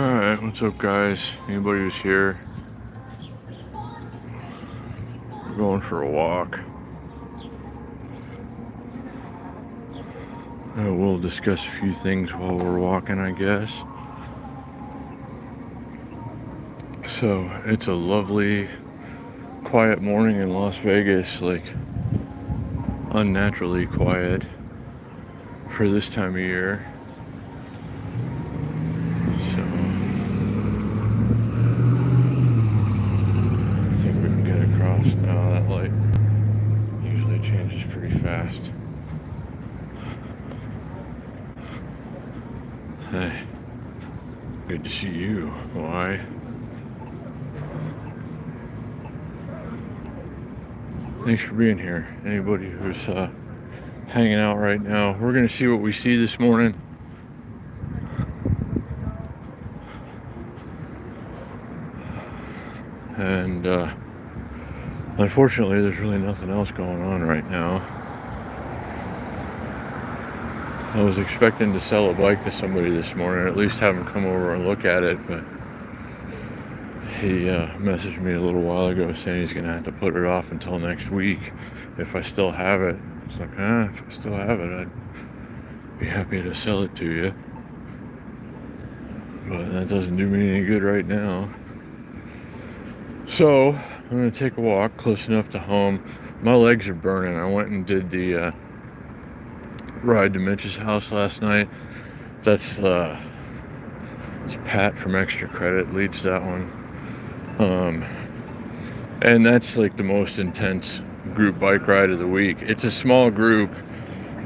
Alright, what's up guys? Anybody who's here? We're going for a walk. We'll discuss a few things while we're walking, I guess. So, it's a lovely, quiet morning in Las Vegas, like unnaturally quiet for this time of year. So, I think we can get across now. That light usually changes pretty fast. Hey, good to see you. Why? Thanks for being here. Anybody who's hanging out right now, we're gonna see what we see this morning. And unfortunately, there's really nothing else going on right now. I was expecting to sell a bike to somebody this morning, or at least have him come over and look at it, but he messaged me a little while ago saying he's gonna have to put it off until next week if I still have it. It's like, if I still have it, I'd be happy to sell it to you. But that doesn't do me any good right now. So I'm gonna take a walk close enough to home. My legs are burning. I went and did the ride to Mitch's house last night. That's it's Pat from Extra Credit leads that one. And that's like the most intense group bike ride of the week. It's a small group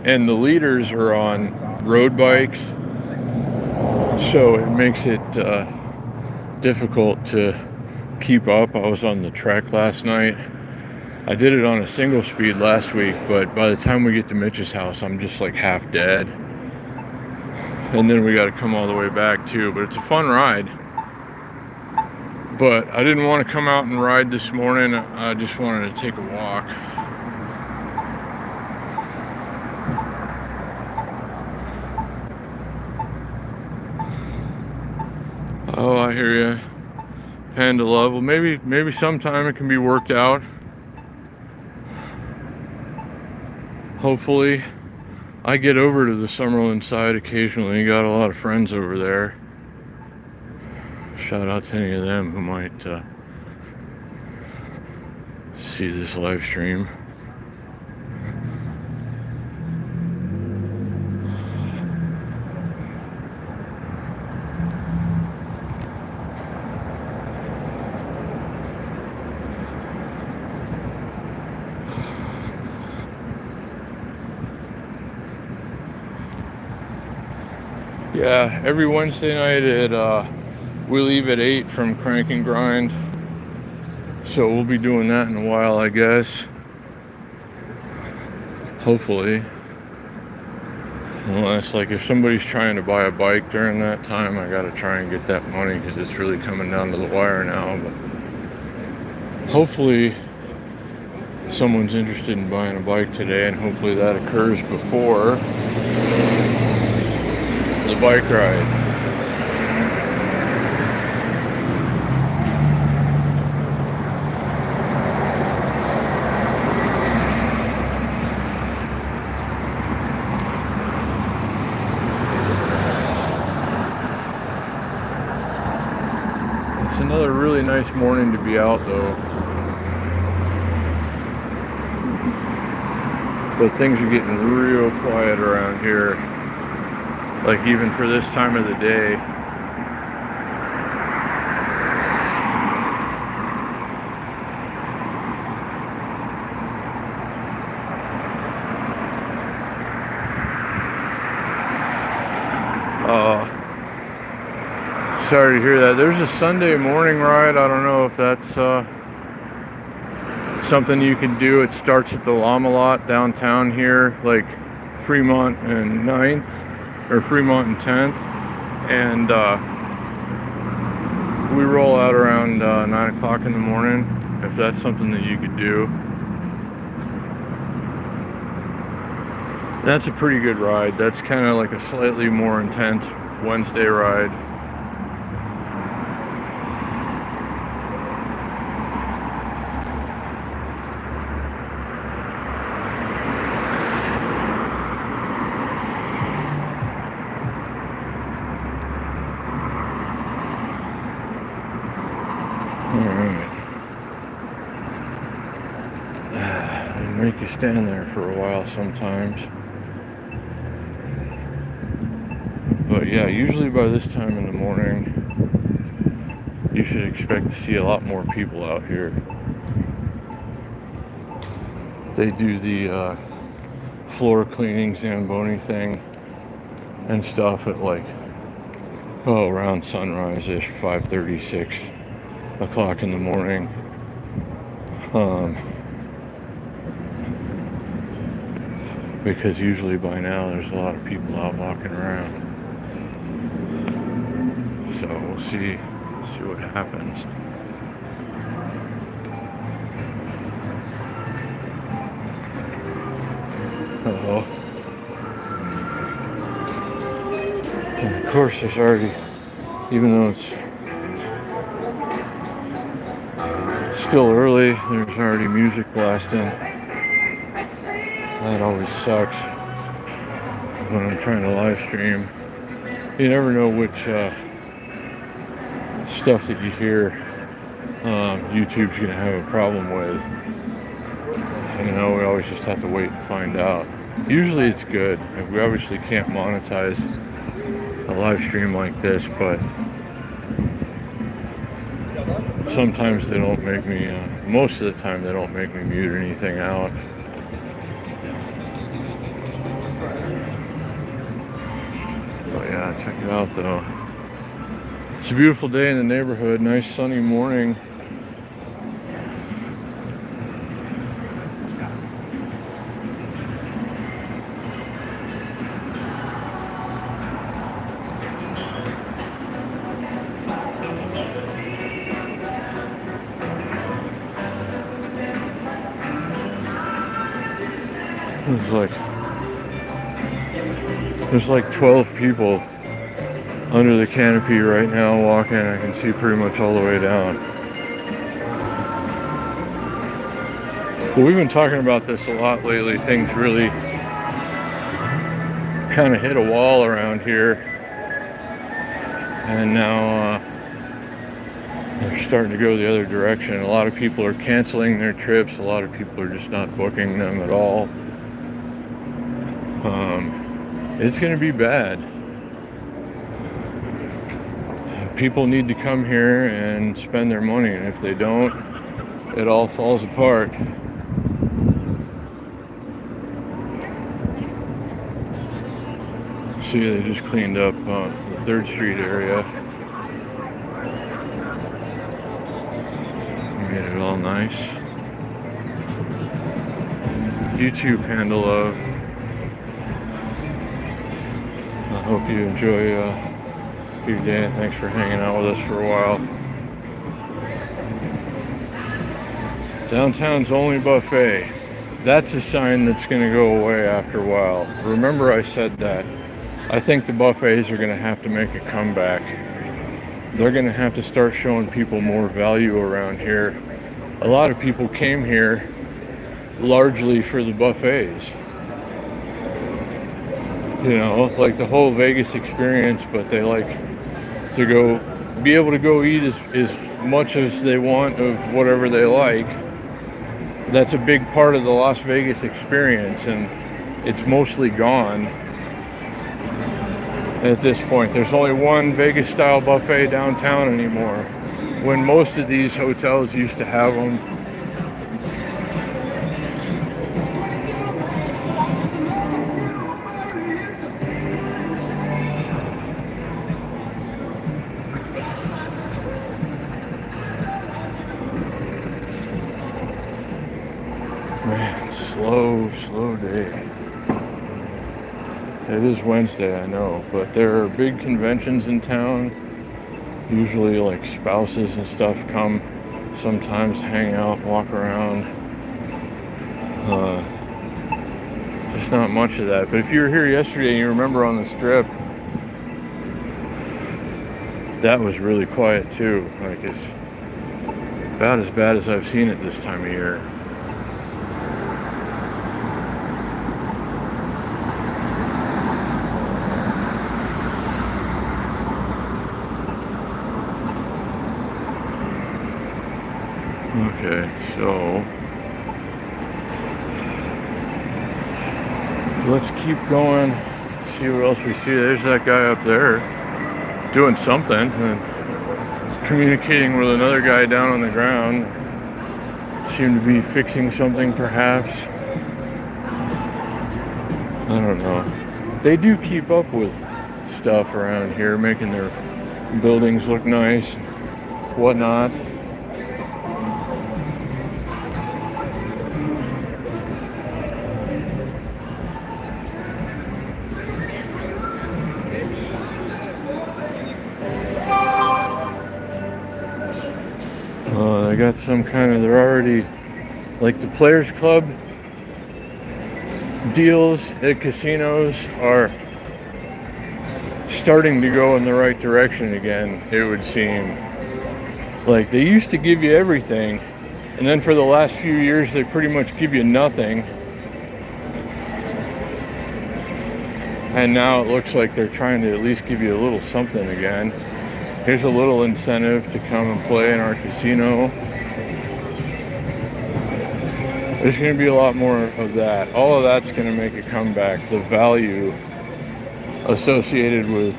and the leaders are on road bikes, so it makes it difficult to keep up. I was on the track last night. I did it on a single speed last week, but by the time we get to Mitch's house, I'm just like half dead. And then we got to come all the way back too, but it's a fun ride. But I didn't want to come out and ride this morning. I just wanted to take a walk. Oh, I hear you. Panda love. Well, maybe sometime it can be worked out. Hopefully, I get over to the Summerlin side occasionally. Got a lot of friends over there. Shout out to any of them who might see this live stream. Yeah, every Wednesday night we leave at 8 from Crank and Grind. So we'll be doing that in a while, I guess. Hopefully. Unless, like, if somebody's trying to buy a bike during that time, I gotta try and get that money because it's really coming down to the wire now. But hopefully someone's interested in buying a bike today, and hopefully that occurs before the bike ride. It's another really nice morning to be out though. But things are getting real quiet around here. Like even for this time of the day. Sorry to hear that. There's a Sunday morning ride. I don't know if that's something you can do. It starts at the Llama Lot downtown here, like Fremont and 9th, or Fremont and 10th. And we roll out around 9 o'clock in the morning, if that's something that you could do. That's a pretty good ride. That's kind of like a slightly more intense Wednesday ride. Alright. They make you stand there for a while sometimes. But yeah, usually by this time in the morning, you should expect to see a lot more people out here. They do the floor cleaning Zamboni thing and stuff at like, around sunrise-ish, 5:30, 6 o'clock in the morning. Because usually by now there's a lot of people out walking around. So we'll see what happens. Uh-oh. And of course there's already, even though it's still early, there's already music blasting. That always sucks when I'm trying to live stream. You never know which stuff that you hear YouTube's gonna have a problem with. You know, we always just have to wait and find out. Usually it's good. We obviously can't monetize a live stream like this, but sometimes they don't make me, most of the time they don't make me mute anything out. But yeah, check it out though. It's a beautiful day in the neighborhood, nice sunny morning. There's like 12 people under the canopy right now walking. I can see pretty much all the way down. Well, we've been talking about this a lot lately. Things really kind of hit a wall around here, and now they're starting to go the other direction. A lot of people are canceling their trips. A lot of people are just not booking them at all. It's going to be bad. People need to come here and spend their money, and if they don't, it all falls apart. See, they just cleaned up the 3rd Street area. Made it all nice. YouTube handle of. I hope you enjoy your day, and thanks for hanging out with us for a while. Downtown's only buffet. That's a sign that's going to go away after a while. Remember I said that. I think the buffets are going to have to make a comeback. They're going to have to start showing people more value around here. A lot of people came here largely for the buffets. You know, like the whole Vegas experience, but they like to be able to go eat as much as they want of whatever they like. That's a big part of the Las Vegas experience, and it's mostly gone at this point. There's only one Vegas style buffet downtown anymore, when most of these hotels used to have them. Man, slow day. It is Wednesday, I know, but there are big conventions in town. Usually like spouses and stuff come sometimes, hang out, walk around. There's not much of that. But if you were here yesterday and you remember on the Strip, that was really quiet too. Like, it's about as bad as I've seen it this time of year. Okay, so let's keep going. See what else we see. There's that guy up there doing something and communicating with another guy down on the ground. Seem to be fixing something, perhaps. I don't know. They do keep up with stuff around here, making their buildings look nice, whatnot. They got some kind of, they're already, like the Players Club deals at casinos are starting to go in the right direction again, it would seem. Like they used to give you everything, and then for the last few years they pretty much give you nothing. And now it looks like they're trying to at least give you a little something again. Here's a little incentive to come and play in our casino. There's going to be a lot more of that. All of that's going to make a comeback. The value associated with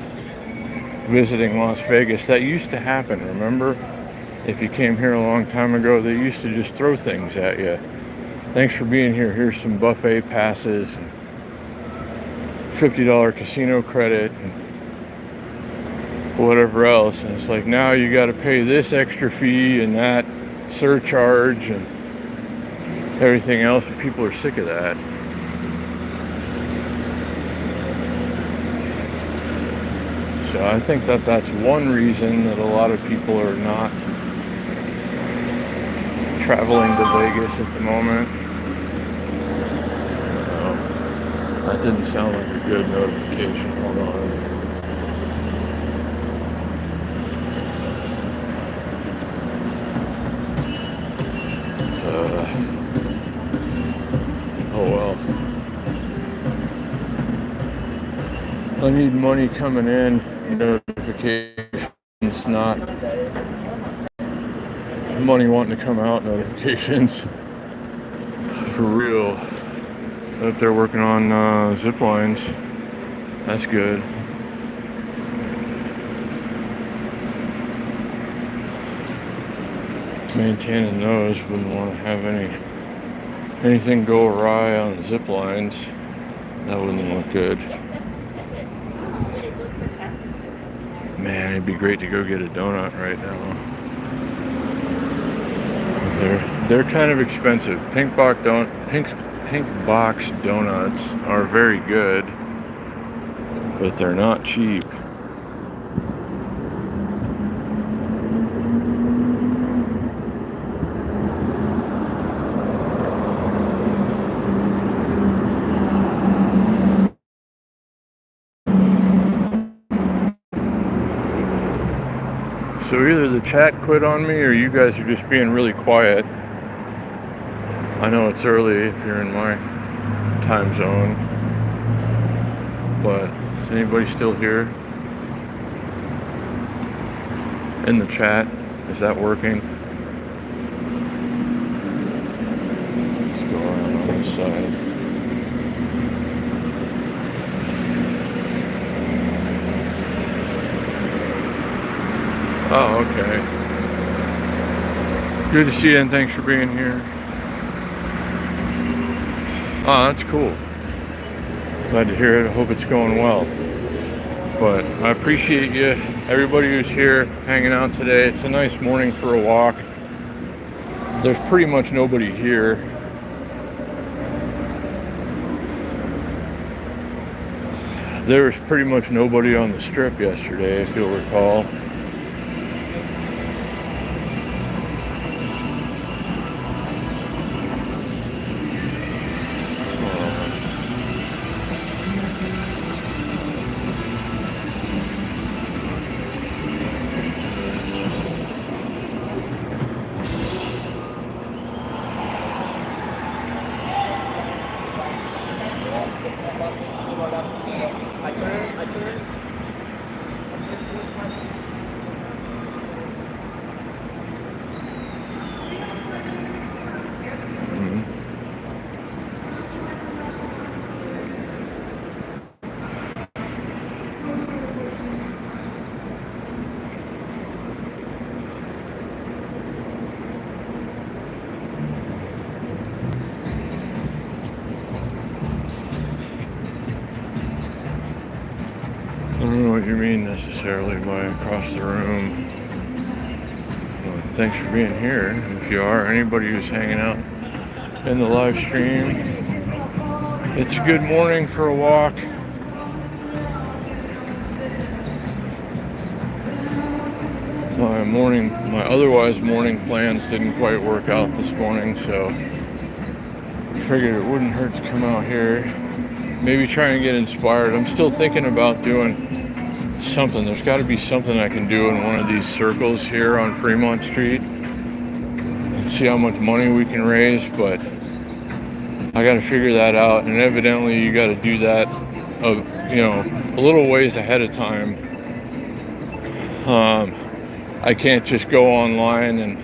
visiting Las Vegas, that used to happen, remember? If you came here a long time ago, they used to just throw things at you. Thanks for being here. Here's some buffet passes, $50 casino credit, and whatever else. And it's like, now you got to pay this extra fee and that surcharge and everything else, and people are sick of that. So I think that that's one reason that a lot of people are not traveling to Vegas at the moment. That didn't sound like a good notification. Hold on. Oh well. I need money coming in, notifications, not money wanting to come out notifications. For real. Up there working on zip lines. That's good. Maintaining those, wouldn't want to have anything go awry on zip lines. That wouldn't look good. Man, it'd be great to go get a donut right now. They're kind of expensive. Pink box donuts are very good, but they're not cheap. So either the chat quit on me or you guys are just being really quiet. I know it's early if you're in my time zone, but is anybody still here in the chat? Is that working? Let's go around on this side. Oh, okay. Good to see you and thanks for being here. Oh, that's cool. Glad to hear it. I hope it's going well. But I appreciate you, everybody who's here hanging out today. It's a nice morning for a walk. There's pretty much nobody here. There was pretty much nobody on the strip yesterday, if you'll recall. you mean necessarily by across the room. Well, thanks for being here. And if you are, anybody who's hanging out in the live stream, it's a good morning for a walk. My otherwise morning plans didn't quite work out this morning, so I figured it wouldn't hurt to come out here, maybe try and get inspired. I'm still thinking about doing something. There's got to be something I can do in one of these circles here on Fremont Street and see how much money we can raise, but I got to figure that out, and evidently you got to do that a little ways ahead of time. I can't just go online and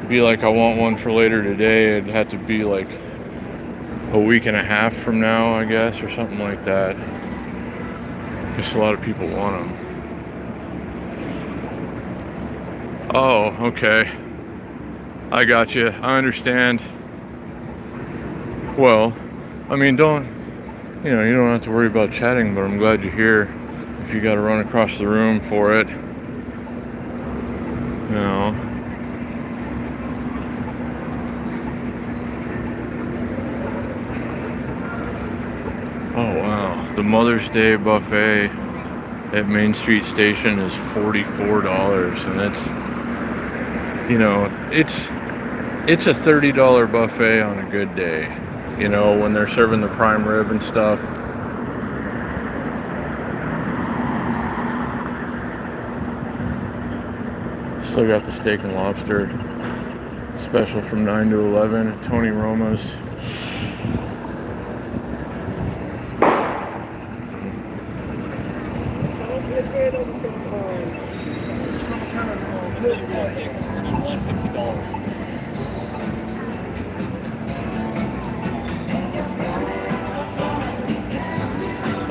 be like, I want one for later today. It'd have to be like a week and a half from now, I guess, or something like that. Just a lot of people want them. Oh, okay. I got you. I understand. Well, I mean, you don't have to worry about chatting, but I'm glad you're here. If you got to run across the room for it. No. Oh wow, the Mother's Day buffet at Main Street Station is $44, and it's a $30 buffet on a good day, when they're serving the prime rib and stuff. Still got the steak and lobster special from 9 to 11 at Tony Roma's.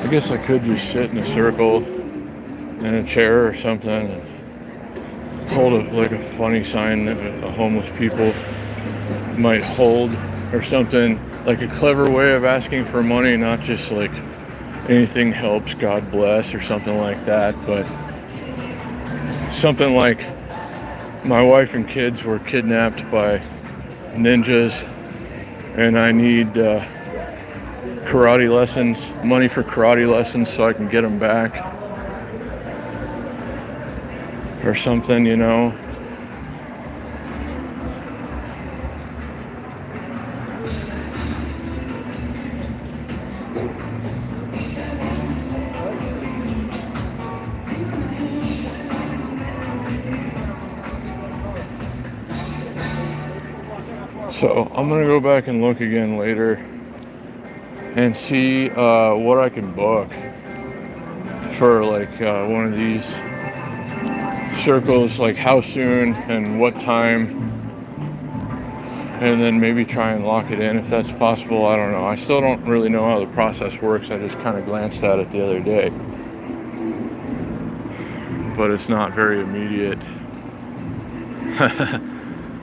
I guess I could just sit in a circle in a chair or something and hold a funny sign that homeless people might hold, or something, like a clever way of asking for money, not just like anything helps, God bless, or something like that, but something like my wife and kids were kidnapped by ninjas and I need karate lessons, money for karate lessons so I can get them back. Or something, So I'm gonna go back and look again later and see what I can book for one of these circles, like how soon and what time, and then maybe try and lock it in if that's possible. I don't know. I still don't really know how the process works. I just kind of glanced at it the other day, but it's not very immediate.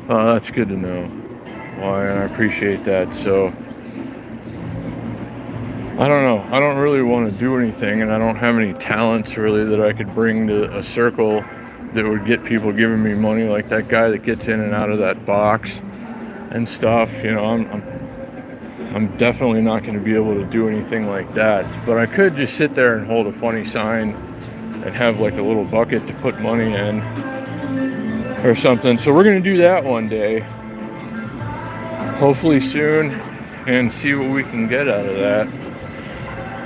Well, that's good to know. Well, and I appreciate that. So I don't know. I don't really want to do anything, and I don't have any talents really that I could bring to a circle that would get people giving me money, like that guy that gets in and out of that box and stuff. I'm definitely not going to be able to do anything like that, but I could just sit there and hold a funny sign and have like a little bucket to put money in or something. So we're going to do that one day, hopefully soon, and see what we can get out of that.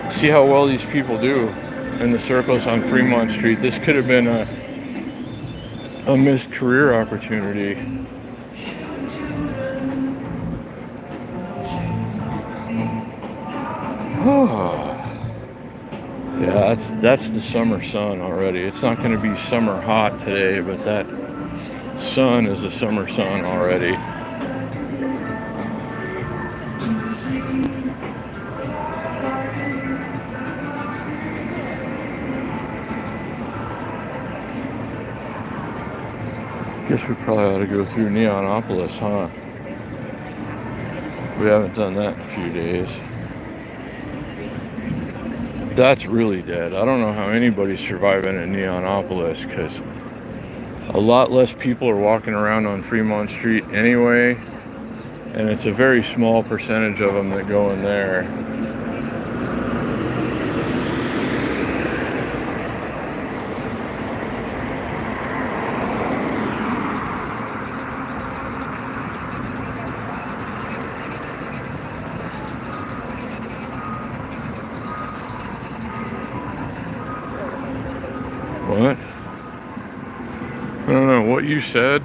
See how well these people do in the circles on Fremont Street. This could have been a missed career opportunity. Yeah, that's the summer sun already. It's not going to be summer hot today, but that sun is the summer sun already. Guess we probably ought to go through Neonopolis, huh? We haven't done that in a few days. That's really dead. I don't know how anybody's surviving in Neonopolis, because a lot less people are walking around on Fremont Street anyway, and it's a very small percentage of them that go in there. What? I don't know what you said.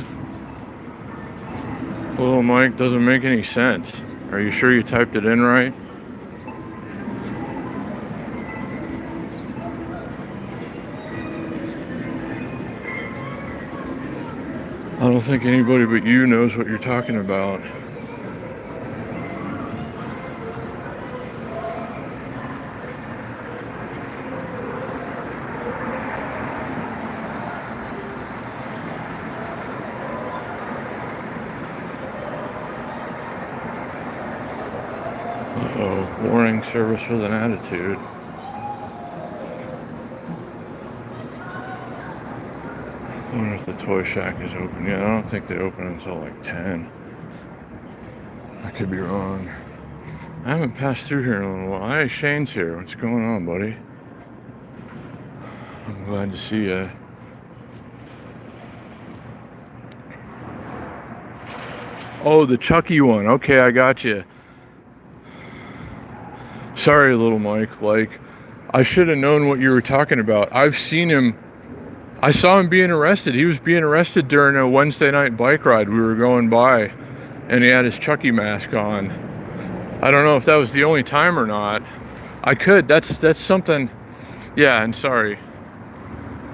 Little Mike, doesn't make any sense. Are you sure you typed it in right? I don't think anybody but you knows what you're talking about. Uh-oh, warning, service with an attitude. I wonder if the toy shack is open. Yeah, I don't think they open until like 10. I could be wrong. I haven't passed through here in a little while. Hey, Shane's here. What's going on, buddy? I'm glad to see you. Oh, the Chucky one. Okay, I got you. Sorry, little Mike. Like, I should have known what you were talking about. I've seen him. I saw him being arrested. He was being arrested during a Wednesday night bike ride. We were going by, and he had his Chucky mask on. I don't know if that was the only time or not. I could. That's something. Yeah, and sorry,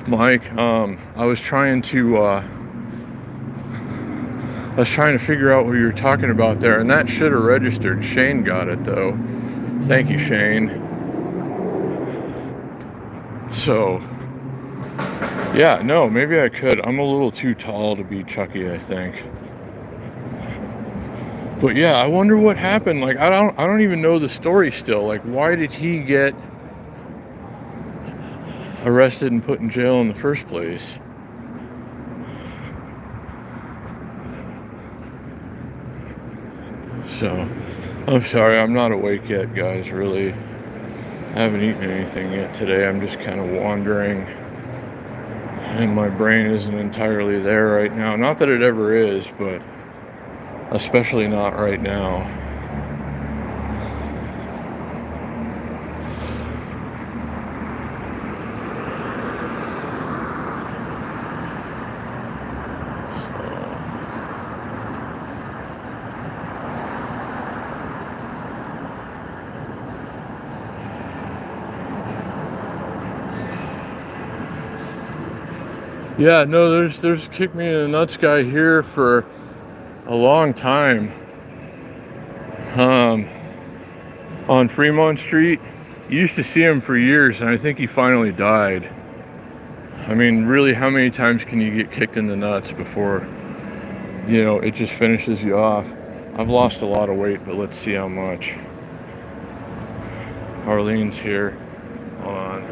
Mike. I was trying to figure out what you were talking about there, and that should have registered. Shane got it though. Thank you, Shane. So, yeah, no, maybe I could. I'm a little too tall to be Chucky, I think. But yeah, I wonder what happened. Like, I don't even know the story still. Like, why did he get arrested and put in jail in the first place? So, I'm sorry, I'm not awake yet, guys, really. I haven't eaten anything yet today. I'm just kind of wandering, and my brain isn't entirely there right now. Not that it ever is, but especially not right now. Yeah, no, there's kick me in the nuts guy here for a long time. On Fremont Street. You used to see him for years, and I think he finally died. I mean, really, how many times can you get kicked in the nuts before, you know, it just finishes you off? I've lost a lot of weight, but let's see how much. Arlene's here. Hold on.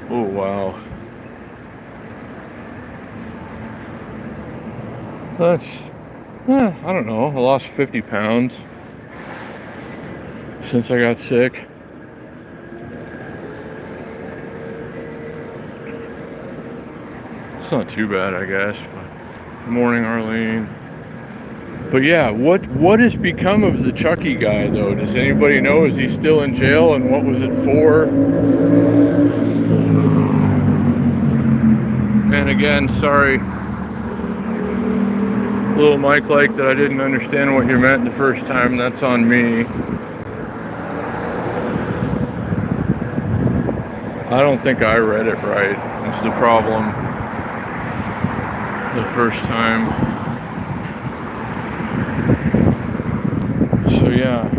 Oh, wow. That's, I don't know. I lost 50 pounds since I got sick. It's not too bad, I guess. Good morning, Arlene. But yeah, what has become of the Chucky guy, though? Does anybody know? Is he still in jail, and what was it for? And again, sorry, little Mike, like that I didn't understand what you meant the first time. That's on me. I don't think I read it right. That's the problem. The first time. So yeah.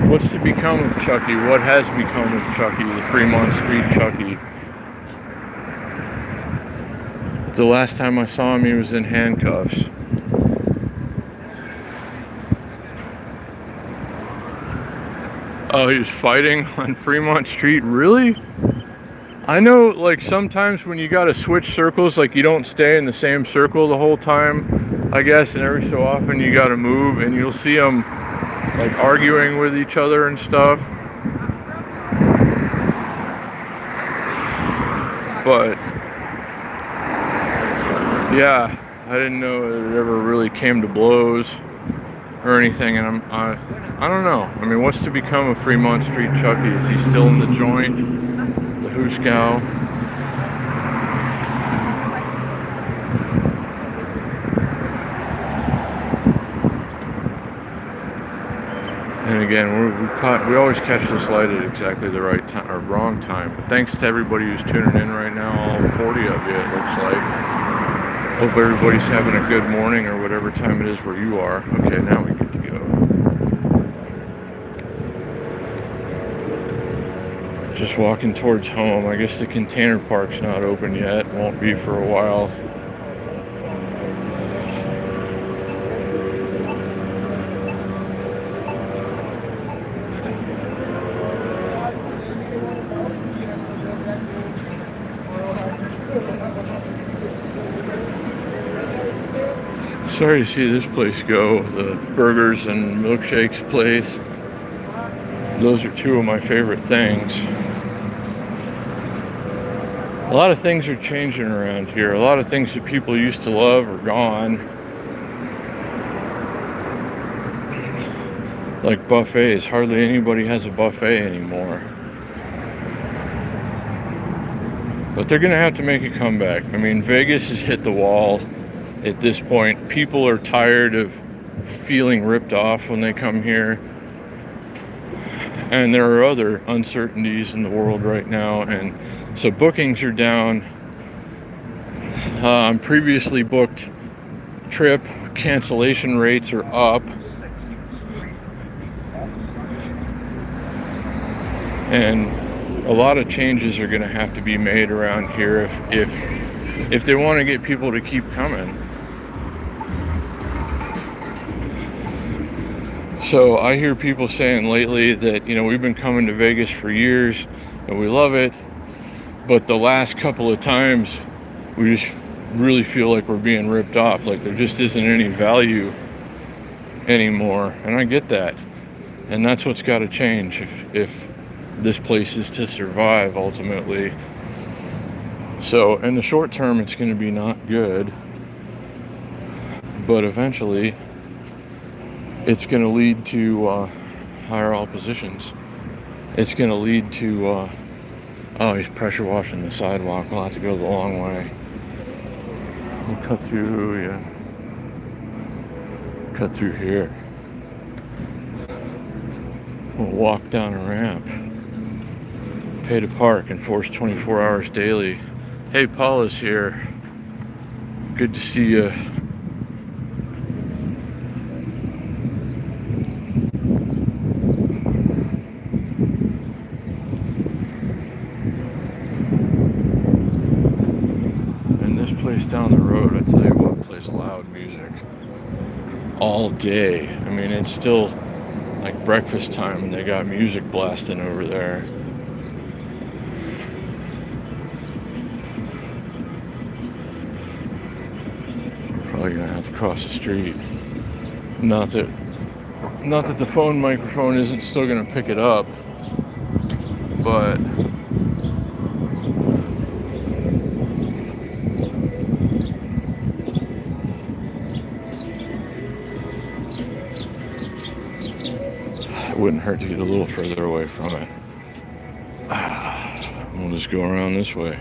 What's to become of Chucky? What has become of Chucky, the Fremont Street Chucky? The last time I saw him, he was in handcuffs. Oh, he was fighting on Fremont Street? Really? I know, like, sometimes when you gotta switch circles, like, you don't stay in the same circle the whole time, I guess, and every so often you gotta move, and you'll see them, like, arguing with each other and stuff. But, yeah, I didn't know it ever really came to blows or anything, and I don't know. I mean, what's to become of Fremont Street Chucky? Is he still in the joint? The Hooskow? And again, we always catch this light at exactly the right time or wrong time. But thanks to everybody who's tuning in right now, all 40 of you, it looks like. Hope everybody's having a good morning or whatever time it is where you are. Okay, now we get to go. Just walking towards home. I guess the container park's not open yet. Won't be for a while. Sorry to see this place go, the burgers and milkshakes place. Those are two of my favorite things. A lot of things are changing around here. A lot of things that people used to love are gone. Like buffets. Hardly anybody has a buffet anymore. But they're going to have to make a comeback. I mean, Vegas has hit the wall at this point. People are tired of feeling ripped off when they come here. And there are other uncertainties in the world right now, and so bookings are down. Previously booked trip cancellation rates are up, and a lot of changes are going to have to be made around here if they want to get people to keep coming. So I hear people saying lately that, you know, we've been coming to Vegas for years and we love it, but the last couple of times we just really feel like we're being ripped off, like there just isn't any value anymore. And I get that, and that's what's got to change if this place is to survive ultimately. So in the short term it's going to be not good, but eventually it's going to lead to higher oppositions. It's going to lead to, oh, he's pressure washing the sidewalk. We'll have to go the long way. We'll cut through, yeah. Cut through here. We'll walk down a ramp. Pay to park, enforced 24 hours daily. Hey, Paula's here. Good to see you. Down the road, I tell you what, plays loud music all day. I mean, it's still like breakfast time and they got music blasting over there. Probably gonna have to cross the street. Not that the phone microphone isn't still gonna pick it up, but it wouldn't hurt to get a little further away from it. We'll just go around this way.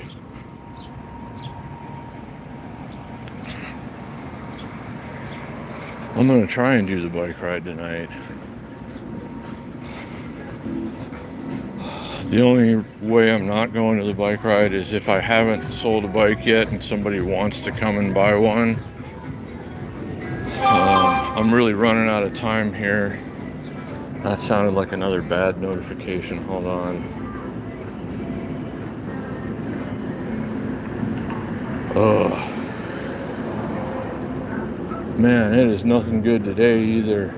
I'm going to try and do the bike ride tonight. The only way I'm not going to the bike ride is if I haven't sold a bike yet and somebody wants to come and buy one. I'm really running out of time here. That sounded like another bad notification. Hold on. Oh. Man, it is nothing good today either.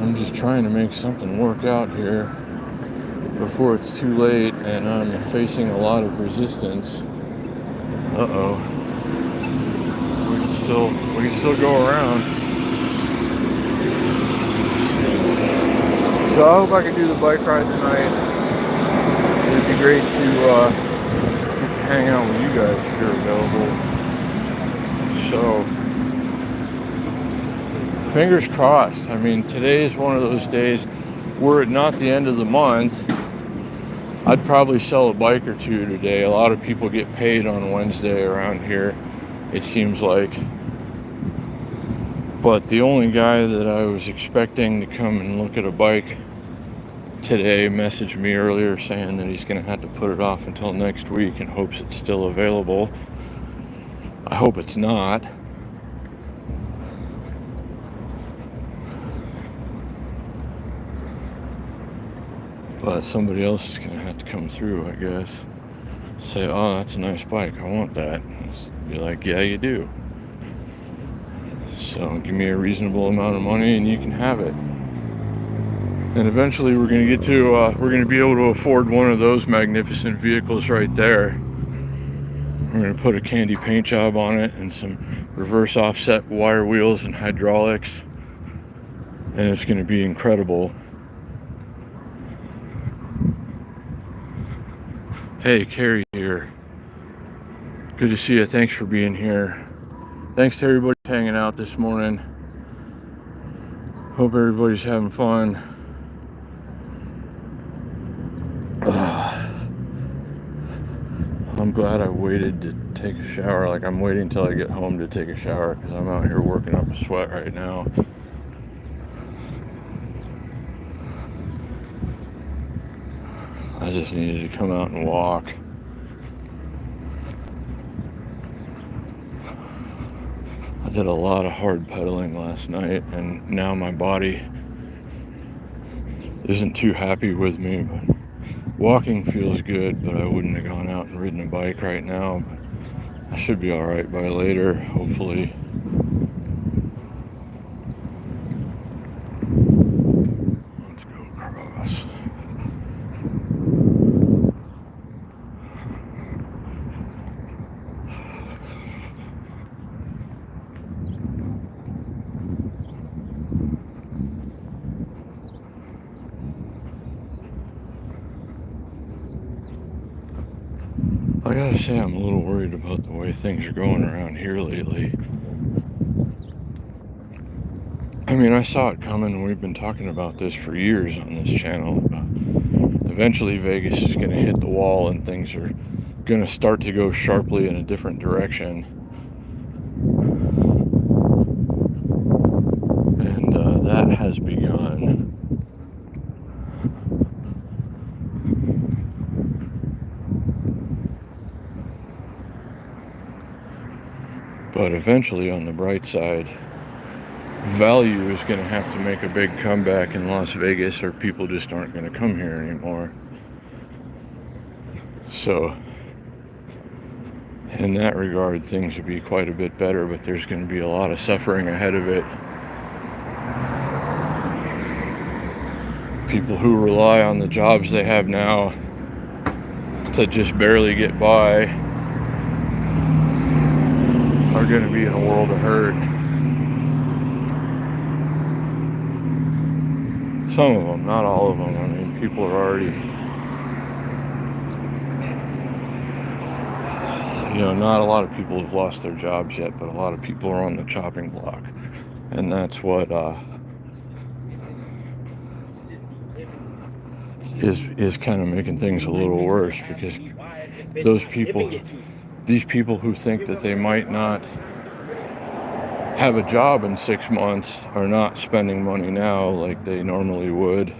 I'm just trying to make something work out here before it's too late, and I'm facing a lot of resistance. Uh-oh. We can still go around. So I hope I can do the bike ride tonight. It'd be great to get to hang out with you guys if you're available. So fingers crossed. I mean, today is one of those days, were it not the end of the month, I'd probably sell a bike or two today. A lot of people get paid on Wednesday around here, it seems like. But the only guy that I was expecting to come and look at a bike today messaged me earlier saying that he's going to have to put it off until next week in hopes it's still available. I hope it's not. But somebody else is going to have to come through, I guess. Say, oh, that's a nice bike. I want that. Be like, yeah, you do. So give me a reasonable amount of money and you can have it. And eventually we're going to get to, we're going to be able to afford one of those magnificent vehicles right there. We're going to put a candy paint job on it and some reverse offset wire wheels and hydraulics. And it's going to be incredible. Hey, Carrie here. Good to see you. Thanks for being here. Thanks to everybody hanging out this morning. Hope everybody's having fun. I'm glad I waited to take a shower. Like, I'm waiting till I get home to take a shower because I'm out here working up a sweat right now. I just needed to come out and walk. I did a lot of hard pedaling last night, and now my body isn't too happy with me. But walking feels good, but I wouldn't have gone out and ridden a bike right now. But I should be all right by later, hopefully. Let's go across. I gotta say, I'm a little worried about the way things are going around here lately. I mean, I saw it coming. We've been talking about this for years on this channel. Eventually, Vegas is going to hit the wall and things are going to start to go sharply in a different direction. And that has begun. But eventually, on the bright side, value is going to have to make a big comeback in Las Vegas, or people just aren't going to come here anymore. So, in that regard, things would be quite a bit better, but there's going to be a lot of suffering ahead of it. People who rely on the jobs they have now to just barely get by are going to be in a world of hurt. Some of them, not all of them. I mean, people are already, not a lot of people have lost their jobs yet, but a lot of people are on the chopping block. And that's what is kind of making things a little worse, because these people who think that they might not have a job in 6 months are not spending money now like they normally would.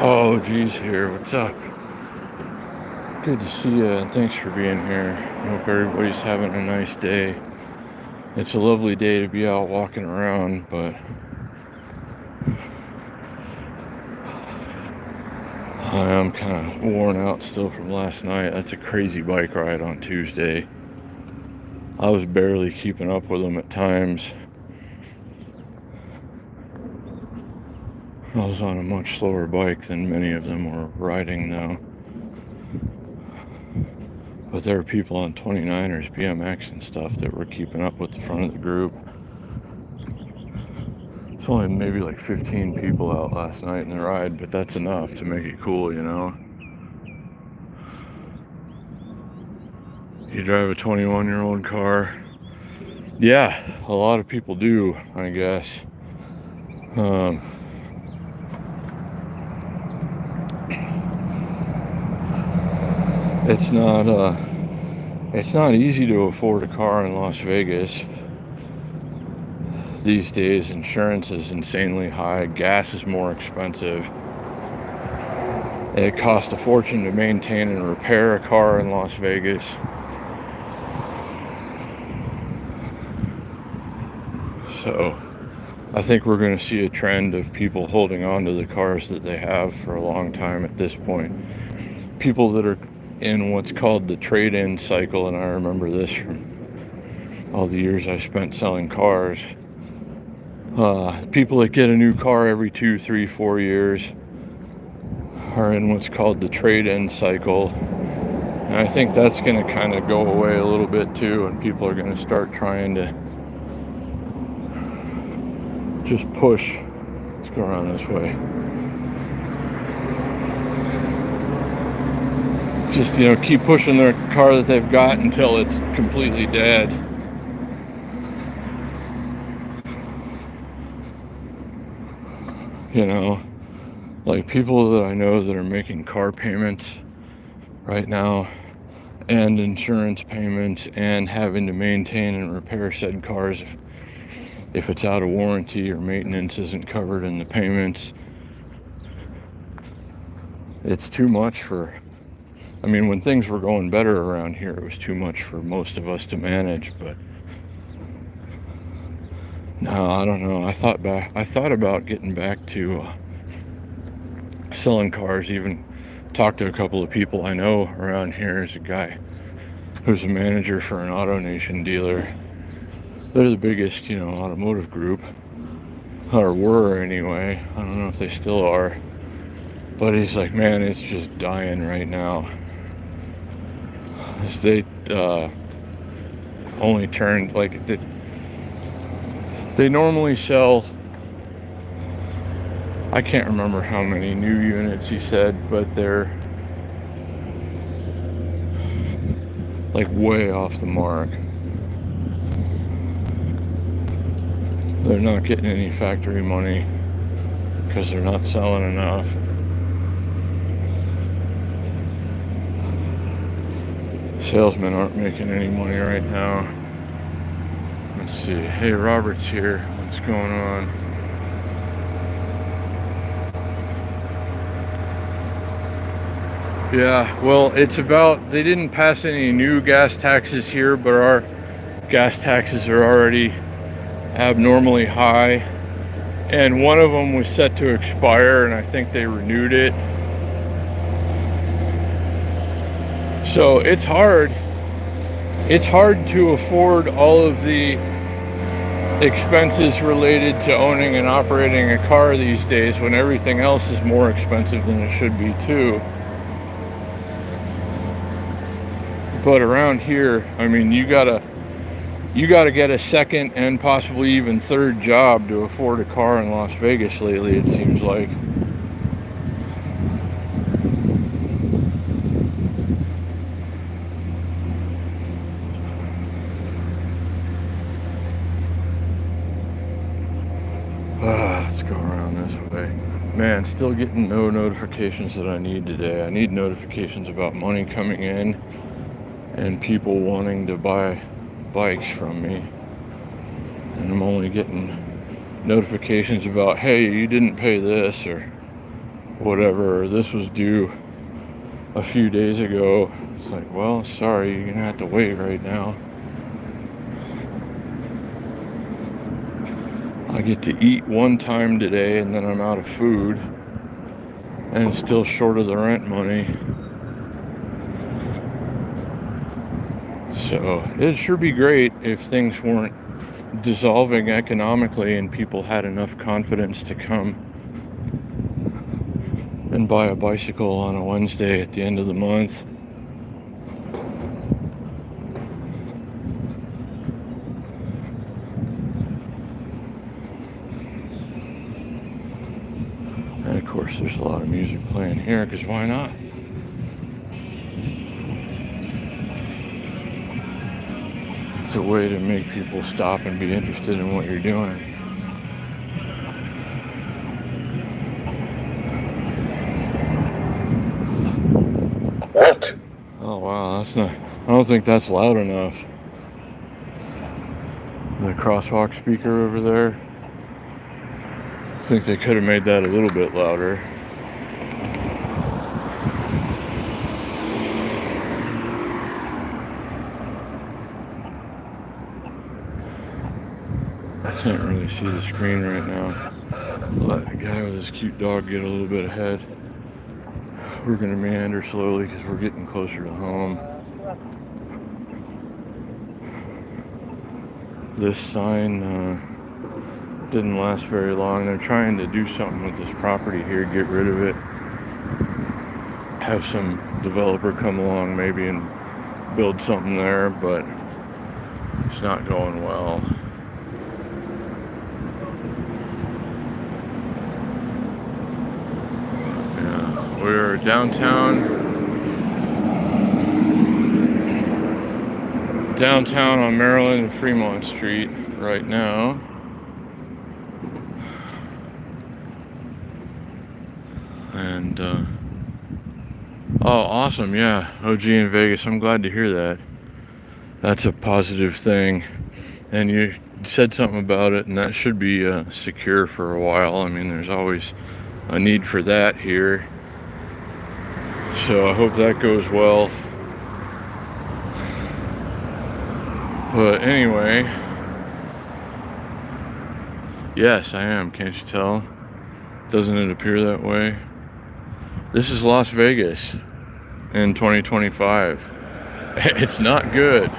Oh, geez, here. What's up? Good to see you, and thanks for being here. I hope everybody's having a nice day. It's a lovely day to be out walking around, but I'm kind of worn out still from last night. That's a crazy bike ride on Tuesday. I was barely keeping up with them at times. I was on a much slower bike than many of them were riding now. But there were people on 29ers, BMX and stuff that were keeping up with the front of the group. It's only maybe like 15 people out last night in the ride, but that's enough to make it cool, you know? You drive a 21-year-old car. Yeah, a lot of people do, I guess. It's not easy to afford a car in Las Vegas. These days, insurance is insanely high. Gas is more expensive. It costs a fortune to maintain and repair a car in Las Vegas. So I think we're going to see a trend of people holding on to the cars that they have for a long time at this point. People that are in what's called the trade-in cycle, and I remember this from all the years I spent selling cars. People that get a new car every 2, 3, 4 years are in what's called the trade-in cycle. And I think that's going to kind of go away a little bit too, and people are going to start trying to just push. Let's go around this way. Just, you know, keep pushing their car that they've got until it's completely dead. You know, like people that I know that are making car payments right now and insurance payments and having to maintain and repair said cars if it's out of warranty or maintenance isn't covered in the payments. It's too much for, I mean, when things were going better around here, it was too much for most of us to manage, but no, I don't know. I thought about getting back to selling cars. Even talked to a couple of people I know around here. There's a guy who's a manager for an AutoNation dealer. They're the biggest, you know, automotive group, or were anyway. I don't know if they still are, but he's like, man, it's just dying right now. As they only turned like they normally sell, I can't remember how many new units he said, but they're like way off the mark. They're not getting any factory money because they're not selling enough. Salesmen aren't making any money right now. Let's see. Hey, Robert's here. What's going on? Yeah, well, it's about, they didn't pass any new gas taxes here, but our gas taxes are already abnormally high. And one of them was set to expire, and I think they renewed it. So it's hard. It's hard to afford all of the expenses related to owning and operating a car these days when everything else is more expensive than it should be too. But around here, I mean, you gotta get a second and possibly even third job to afford a car in Las Vegas lately, it seems like. Let's go around this way. Man, still getting no notifications that I need today. I need notifications about money coming in and people wanting to buy bikes from me. And I'm only getting notifications about, hey, you didn't pay this or whatever, or this was due a few days ago. It's like, well, sorry, you're gonna have to wait right now. I get to eat one time today and then I'm out of food. and still short of the rent money. So it'd sure be great if things weren't dissolving economically and people had enough confidence to come and buy a bicycle on a Wednesday at the end of the month. And of course there's a lot of music playing here, because why not? It's a way to make people stop and be interested in what you're doing. What? Oh wow, that's not, I don't think that's loud enough. The crosswalk speaker over there, I think they could have made that a little bit louder. I can't really see the screen right now. Let the guy with his cute dog get a little bit ahead. We're gonna meander slowly because we're getting closer to home. This sign didn't last very long. They're trying to do something with this property here, get rid of it, have some developer come along maybe and build something there, but it's not going well. Yeah, we're downtown on Maryland and Fremont Street right now. And oh, awesome. Yeah, OG in Vegas. I'm glad to hear that. That's a positive thing. And you said something about it, and that should be secure for a while. I mean, there's always a need for that here. So I hope that goes well. But anyway, yes, I am. Can't you tell? Doesn't it appear that way? This is Las Vegas in 2025. It's not good.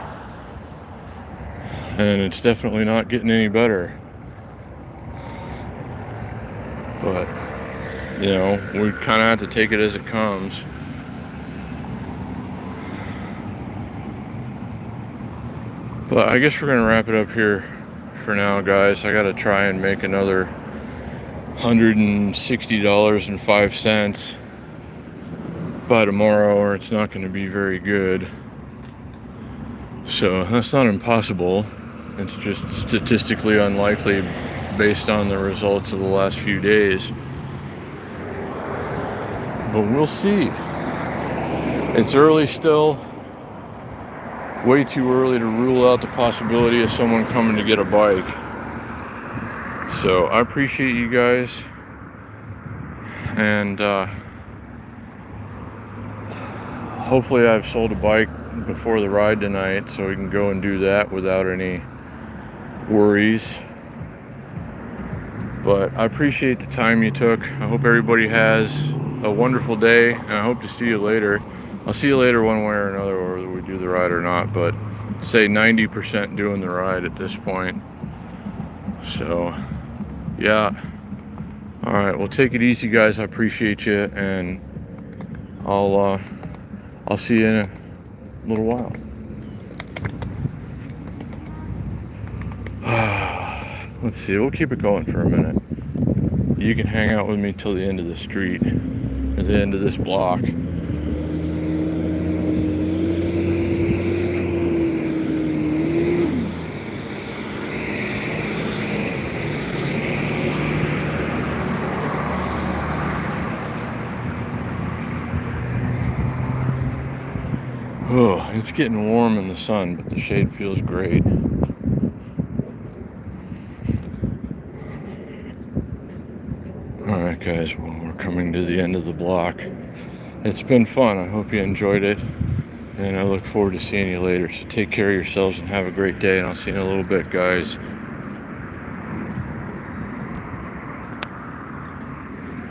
And it's definitely not getting any better. But, you know, we kind of have to take it as it comes. But I guess we're going to wrap it up here for now, guys. I got to try and make another $160.05 by tomorrow, or it's not going to be very good. So that's not impossible. It's just statistically unlikely based on the results of the last few days. But we'll see. It's early still. Way too early to rule out the possibility of someone coming to get a bike. So I appreciate you guys. And hopefully I've sold a bike before the ride tonight, so we can go and do that without any worries. But I appreciate the time you took. I hope everybody has a wonderful day, and I hope to see you later. I'll see you later one way or another, whether we do the ride or not, but say 90% doing the ride at this point. So yeah, all right, well, take it easy, guys. I appreciate you, and I'll see you in a little while. Let's see, we'll keep it going for a minute. You can hang out with me till the end of the street, or the end of this block. Oh, it's getting warm in the sun, but the shade feels great. Alright guys, well, we're coming to the end of the block. It's been fun. I hope you enjoyed it, and I look forward to seeing you later. So take care of yourselves and have a great day, and I'll see you in a little bit, guys.